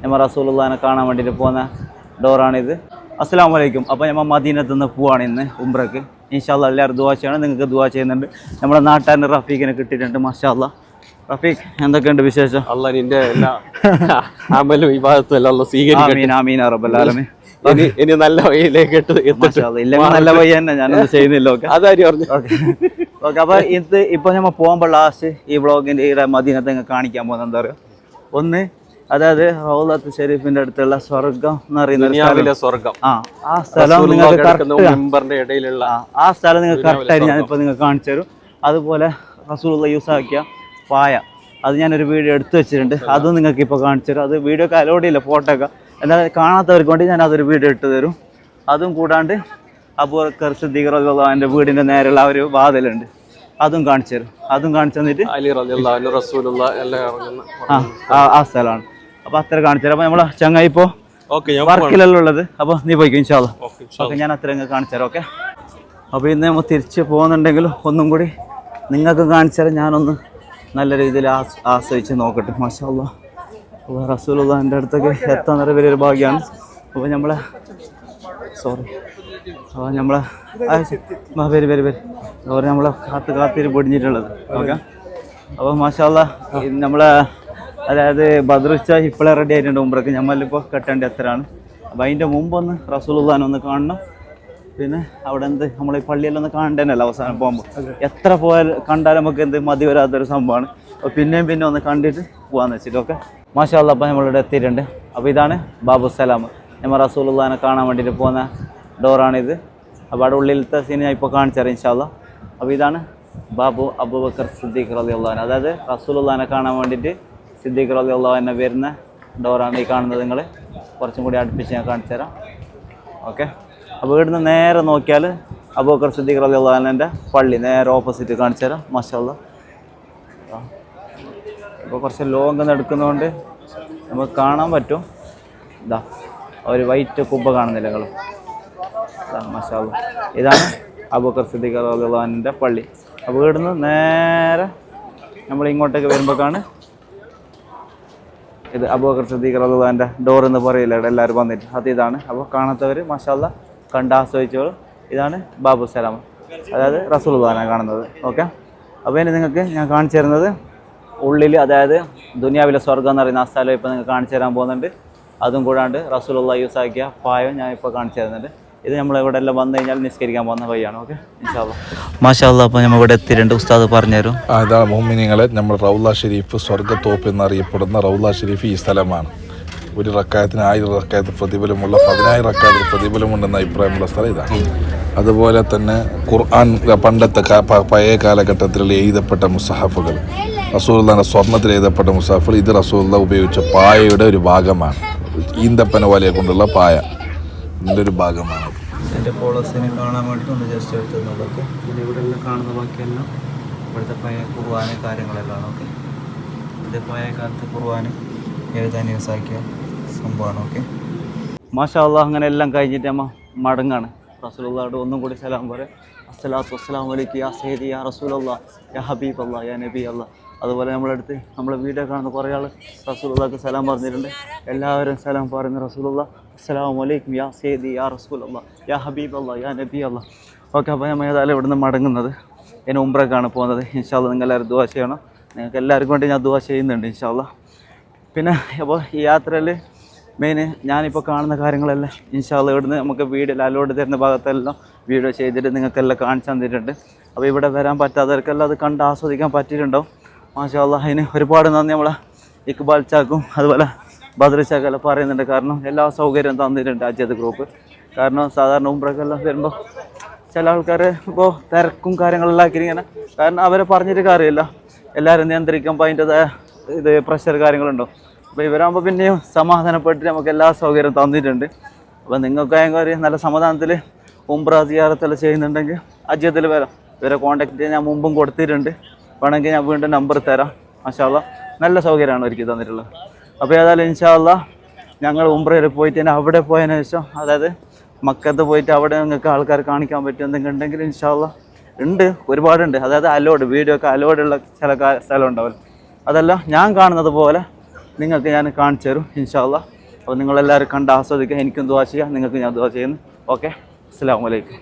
നമ്മൾ റസൂലുള്ളാഹിനെ കാണാൻ വേണ്ടിയിട്ട് പോകുന്ന ഡോറാണിത്. അസ്സലാമു അലൈക്കും. അപ്പോൾ നമ്മൾ മദീനത്ത് നിന്ന് പോവാണ് ഇന്ന് ഉംറക്ക്. ഇൻഷാ അല്ലാഹ് എല്ലാവരും ദുആ ചെയ്യണം. നിങ്ങൾക്ക് ദുആ ചെയ്യുന്നുണ്ട്. നമ്മുടെ നാട്ടുകാരന് റഫീഖിനെ കിട്ടിയിട്ടുണ്ട്. മാഷാ അല്ലാഹ്. റഫീഖ്, എന്തൊക്കെയുണ്ട് വിശേഷം? അല്ലാഹ് നിന്റെ എല്ലാ അമലും ഇബാദത്തും എല്ലാം അല്ലാഹ് സ്വീകരിക്കട്ടെ. ആമീൻ ആമീൻ യാ റബ്ബൽ ആലമീൻ. ഇനി നല്ല വഴിയിലേക്ക് എത്തിട്ട് ഇല്ലെങ്കിൽ നല്ല വഴി തന്നെ, ഞാനൊന്നും ചെയ്യുന്നില്ല. ഓക്കെ, അതാര്യം പറഞ്ഞു. ഓക്കെ. അപ്പോൾ ഇപ്പോൾ നമ്മൾ പോകുമ്പോൾ ലാസ്റ്റ് ഈ വ്ളോഗിൻ്റെ ഈ മദീനത്തെ കാണിക്കാൻ പോകുന്നത് എന്താ പറയുക, ഒന്ന് അതായത് റൗളത്ത് ഷരീഫിന്റെ അടുത്തുള്ള സ്വർഗം എന്ന് പറയുന്ന സ്വർഗം. ആ സ്ഥലം നിങ്ങൾക്ക് മെമ്പറിന്റെ ഇടയിലുള്ള ആ സ്ഥലം നിങ്ങൾക്ക് കറക്റ്റായിട്ട് ഞാനിപ്പോൾ നിങ്ങൾക്ക് കാണിച്ചു തരും. അതുപോലെ റസൂലുള്ള യൂസ് ആക്കിയ പായ, അത് ഞാനൊരു വീഡിയോ എടുത്തു വെച്ചിട്ടുണ്ട്. അതും നിങ്ങൾക്ക് ഇപ്പോൾ കാണിച്ചു തരും. അത് വീഡിയോ ഒക്കെ അലോഡ് ചെയ്യില്ല, ഫോട്ടോ ഒക്കെ. എന്നാൽ കാണാത്തവർക്ക് വേണ്ടി ഞാൻ അതൊരു വീഡിയോ ഇട്ട് തരും. അതും കൂടാണ്ട് അബൂബക്കർ സിദ്ദീഖ് റളിയല്ലാഹു അൻഹുവിന്റെ വീടിന്റെ നേരെയുള്ള ഒരു വാതിലുണ്ട്, അതും കാണിച്ചു തരും. അതും കാണിച്ചു തന്നിട്ട് അലി റളിയല്ലാഹു അൻഹു റസൂലുള്ളാഹി എല്ലാം ആ സ്ഥലമാണ്. അപ്പോൾ അത്ര കാണിച്ചു തരാം. അപ്പോൾ നമ്മളെ ചങ്ങായി ഇപ്പോൾ വർക്കിലെല്ലാം ഉള്ളത്. അപ്പോൾ നീ പോയിക്കോ ഇൻഷാ അല്ലാഹ്. ഓക്കെ, ഞാൻ അത്ര കാണിച്ചു തരാം. ഓക്കെ. അപ്പോൾ ഇന്ന് നമ്മൾ തിരിച്ച് പോകുന്നുണ്ടെങ്കിലും ഒന്നും കൂടി നിങ്ങൾക്ക് കാണിച്ചു തരാം. ഞാനൊന്ന് നല്ല രീതിയിൽ ആസ്വദിച്ച് നോക്കട്ടെ. മാഷാ അല്ലാഹ്. അപ്പോൾ റസൂലുള്ളാഹിൻ്റെ അടുത്തൊക്കെ എത്താൻ ഒരു വലിയൊരു ഭാഗ്യമാണ്. അപ്പോൾ നമ്മളെ അപ്പോൾ നമ്മളെ വരി അവർ നമ്മളെ കാത്തിരി പൊടിഞ്ഞിട്ടുള്ളത്. ഓക്കെ. അപ്പോൾ മാഷാ അല്ലാഹ് നമ്മളെ അതായത് ബദ്റുച്ച ഇപ്പോഴേ റെഡി ആയിട്ടുണ്ട് ഉംറക്ക്. നമ്മളിപ്പോൾ കെട്ടേണ്ട എത്രയാണ്. അപ്പോൾ അതിൻ്റെ മുമ്പൊന്ന് റസൂലുള്ളാഹിനെ ഒന്ന് കാണണം. പിന്നെ അവിടെ നമ്മൾ ഈ പള്ളിയെല്ലാം ഒന്ന് കാണണ്ടേനല്ല അവസാനം പോകുമ്പോൾ. എത്ര കണ്ടാലും നമുക്ക് മതി വരാത്തൊരു സംഭവമാണ്. അപ്പോൾ പിന്നെ ഒന്ന് കണ്ടിട്ട് പോകാമെന്ന് വെച്ചിട്ട്. ഓക്കെ, മാഷാ അല്ലാഹ്. അപ്പോൾ നമ്മളിവിടെ എത്തിയിട്ടുണ്ട്. അപ്പോൾ ഇതാണ് ബാബു സലാം. നമ്മൾ റസൂലുള്ളാഹിനെ കാണാൻ വേണ്ടിയിട്ട് പോകുന്ന ഡോറാണിത്. അപ്പോൾ അവിടെ ഉള്ളിലത്തെ സീൻ ഞാൻ ഇപ്പോൾ കാണിച്ചു തരാം ഇൻഷാ അല്ലാഹ്. അപ്പോൾ ഇതാണ് ബാബു അബൂബക്കർ സിദ്ദീഖ് റളിയല്ലാഹു അൻഹു. അതായത് റസൂലുള്ളാഹിനെ കാണാൻ വേണ്ടിയിട്ട് സിദ്ദീഖ് റളിയല്ലാഹു അൻഹു വരുന്ന ഡോറാണ് ഈ കാണുന്നത്. നിങ്ങൾ കുറച്ചും കൂടി അടുപ്പിച്ച് ഞാൻ കാണിച്ചു തരാം. ഓക്കെ. അപ്പോൾ ഇവിടുന്ന് നേരെ നോക്കിയാൽ അബൂബക്കർ സിദ്ദീഖ് റളിയല്ലാഹു അൻഹുവിൻ്റെ പള്ളി നേരെ ഓപ്പോസിറ്റ് കാണിച്ചു തരാം. മാഷാ അല്ലാഹ്. ഇപ്പോൾ കുറച്ച് ലോങ് എടുക്കുന്നതുകൊണ്ട് നമുക്ക് കാണാൻ പറ്റും. ഇതാ ഒരു വൈറ്റ് കുബ്ബ കാണുന്നില്ല നിങ്ങൾ. മാഷാ അല്ലാഹ്. ഇതാണ് അബൂബക്കർ സിദ്ദീഖ് റളിയല്ലാഹു അൻഹുവിൻ്റെ പള്ളി. അപ്പോൾ ഇവിടുന്ന് നേരെ നമ്മൾ ഇങ്ങോട്ടേക്ക് വരുമ്പോഴാണ് ഇത് അബൂബക്കർ സിദ്ദീഖ് റളിയല്ലാഹു അൻഹുവിൻ്റെ ഡോർ എന്ന് പറയില്ല ഇവിടെ എല്ലാവരും വന്നിട്ട്. അത് ഇതാണ്. അപ്പോൾ കാണാത്തവർ മാഷാ അല്ലാഹ് കണ്ട് ആസ്വദിച്ചോളൂ. ഇതാണ് ബാബു സലാം, അതായത് റസൂലുള്ളാഹിനെ കാണുന്നത്. ഓക്കെ. അപ്പോൾ ഇനി നിങ്ങൾക്ക് ഞാൻ കാണിച്ചു തരുന്നത് ഉള്ളിൽ, അതായത് ദുനിയാവിലെ സ്വർഗ്ഗം എന്ന് പറയുന്ന ആ സ്ഥലം ഇപ്പോൾ നിങ്ങൾക്ക് കാണിച്ചു തരാൻ പോകുന്നുണ്ട്. അതും കൂടാണ്ട് റസൂലുള്ളാഹി യൂസ് ആക്കിയ പായം ഞാൻ ഇപ്പോൾ കാണിച്ചു തരുന്നുണ്ട്. ഇത് നമ്മൾ ഇവിടെ എല്ലാം വന്നു കഴിഞ്ഞാൽ നിസ്കരിക്കാൻ പോകുന്ന വഴിയാണ്. ഓക്കെ, ഇൻഷാ അല്ലാഹ്. മാഷാ അല്ലാഹ്. അപ്പോൾ നമ്മൾ ഇവിടെ എത്തിയിട്ടുണ്ട്. ഉസ്താദ് പറഞ്ഞുതരും. അതാ മുഅ്മിനീങ്ങളെ, നമ്മൾ റൗള ഷരീഫ് സ്വർഗ്ഗത്തോപ്പ് എന്നറിയപ്പെടുന്ന റൗള ഷരീഫ് ഈ സ്ഥലമാണ്. ഒരു റക്കായത്തിന് 1000 റക്കായത്ത് പ്രതിഫലമുള്ള 10000 റക്കായത്ത് പ്രതിഫലമുണ്ടെന്ന അഭിപ്രായമുള്ള സ്ഥലം ഇതാണ്. അതുപോലെ തന്നെ ഖുർആൻ പണ്ടത്തെ പഴയ കാലഘട്ടത്തിൽ എഴുതപ്പെട്ട മുസഹഫുകൾ, റസൂലുള്ളാഹിന്റെ സ്വർണ്ണത്തിൽ എഴുതപ്പെട്ട മുസഹഫുകൾ, ഇത് റസൂലുള്ളാഹി ഉപയോഗിച്ച പായയുടെ ഒരു ഭാഗമാണ്. ഈന്തപ്പന പോലെ കൊണ്ടുള്ള പായ ഇതിൻ്റെ ഒരു ഭാഗമാണ്. എൻ്റെ ഫോളോസിനെ കാണാൻ വേണ്ടിയിട്ടൊന്ന് ജസ്റ്റ് എടുത്തുള്ളതൊക്കെ. പിന്നെ ഇവിടെ എല്ലാം കാണുന്ന ബാക്കിയെല്ലാം ഇവിടുത്തെ പഴയ ഖുർആൻ കാര്യങ്ങളെല്ലാം. ഓക്കെ. ഇത് പഴയ കാലത്ത് ഖുർആൻ എഴുതാൻ യൂസ് ആക്കിയ സംഭവമാണ്. ഓക്കെ. മാഷാ അല്ലാഹ്. അങ്ങനെ എല്ലാം കഴിഞ്ഞിട്ട് നമ്മൾ മടങ്ങാണ്. റസൂലുള്ളാഹിയോട് ഒന്നും കൂടി സലാം പറയാം. അസ്സലാത്തു വസ്സലാമു അലൈക്കും യാ സയ്യിദി യാ റസൂലല്ലാഹ് യാ ഹബീബ് അല്ലാഹ് യാ നബി അല്ലാഹ്. അതുപോലെ നമ്മളടുത്ത് നമ്മളെ വീഡിയോ കാണുന്ന കുറേ ആൾ റസൂലുള്ളാഹിക്ക് സലാം പറഞ്ഞിട്ടുണ്ട്. എല്ലാവരും സലാം പറയുന്ന റസൂലുള്ളാഹ് അസ്സലാമു അലൈക്കും യാ സയ്യിദി യാ റസൂലല്ലാഹ് യാ ഹബീബ് അല്ലാഹ് യാ നബി അല്ലാഹ്. ഓക്കെ. അപ്പോൾ നമ്മൾ ഏതായാലും ഇവിടുന്ന് മടങ്ങുന്നത് ഇനി ഉംറക്കാണ് പോകുന്നത്. ഇൻഷാ അല്ലാഹ് നിങ്ങൾ എല്ലാവരും ദുആ ചെയ്യണം. നിങ്ങൾക്ക് എല്ലാവർക്കും വേണ്ടി ഞാൻ ദുആ ചെയ്യുന്നുണ്ട് ഇൻഷാ അല്ലാഹ്. പിന്നെ അപ്പോൾ ഈ യാത്രയിൽ മെയിൻ ഞാനിപ്പോൾ കാണുന്ന കാര്യങ്ങളെല്ലാം ഇൻഷാ അല്ലാഹ് ഇവിടുന്ന് നമുക്ക് വീഡിയോയിൽ അലോഡ് തരുന്ന ഭാഗത്തെല്ലാം വീഡിയോ ചെയ്തിട്ട് നിങ്ങൾക്കെല്ലാം കാണിച്ചു തന്നിട്ടുണ്ട്. അപ്പോൾ ഇവിടെ വരാൻ പറ്റാത്തവർക്കെല്ലാം അത് കണ്ട് ആസ്വദിക്കാൻ പറ്റിയിട്ടുണ്ടാവും. മാഷാ അല്ലാഹ്. അതിന് ഒരുപാട് നന്ദി നമ്മളെ ഇക്ബാൽ ചാക്കും അതുപോലെ ബദർ ചാക്കെല്ലാം പറയുന്നുണ്ട്. കാരണം എല്ലാ സൗകര്യവും തന്നിട്ടുണ്ട് അജത് ഗ്രൂപ്പ്. കാരണം സാധാരണ ഉംറക്കെല്ലാം വരുമ്പോൾ ചില ആൾക്കാർ ഇപ്പോൾ തിരക്കും കാര്യങ്ങളെല്ലാം ആക്കിയിരിങ്ങനെ, കാരണം അവരെ പറഞ്ഞിട്ട് കാര്യമില്ല, എല്ലാവരും നിയന്ത്രിക്കുമ്പോൾ അതിൻ്റെതായ ഇത് പ്രഷർ കാര്യങ്ങളുണ്ടോ. അപ്പോൾ ഇവരാകുമ്പോൾ പിന്നെയും സമാധാനപ്പെട്ടിട്ട് നമുക്ക് എല്ലാ സൗകര്യവും തന്നിട്ടുണ്ട്. അപ്പോൾ നിങ്ങൾക്ക് ഒരു നല്ല സമാധാനത്തിൽ ഉംറ സിയാറത്തെല്ലാം ചെയ്യുന്നുണ്ടെങ്കിൽ അജയത്തിൽ വരാം. ഇവരെ കോൺടാക്ട് ചെയ്യാൻ ഞാൻ മുമ്പും കൊടുത്തിട്ടുണ്ട്. വേണമെങ്കിൽ ഞാൻ വീണ്ടും നമ്പർ തരാം. മാഷാ അല്ലാഹ്. നല്ല സൗകര്യമാണ് ഒരുക്കി തന്നിട്ടുള്ളത്. അപ്പോൾ ഏതായാലും ഇൻഷാ അല്ലാഹ് ഞങ്ങൾ ഉംറയിൽ പോയിട്ട് തന്നെ അവിടെ പോയതിനു ശേഷം, അതായത് മക്കത്ത് പോയിട്ട് അവിടെ നിങ്ങൾക്ക് ആൾക്കാർ കാണിക്കാൻ പറ്റും എന്തെങ്കിലും ഉണ്ടെങ്കിൽ ഇൻഷാ അല്ലാഹ് ഉണ്ട്, ഒരുപാടുണ്ട്. അതായത് അലോഡ് വീഡിയോ ഒക്കെ അലോഡുള്ള ചില സ്ഥലം ഉണ്ടാവില്ല. അതല്ല ഞാൻ കാണുന്നത് പോലെ നിങ്ങൾക്ക് ഞാൻ കാണിച്ചു തരും ഇൻഷാ അല്ലാഹ്. അപ്പോൾ നിങ്ങളെല്ലാവരും കണ്ട് ആസ്വദിക്കുക. എനിക്കും ദുആ ചെയ്യുക, നിങ്ങൾക്ക് ഞാൻ ദുആ ചെയ്യുന്നു. ഓക്കെ, അസ്സലാമു അലൈക്കും.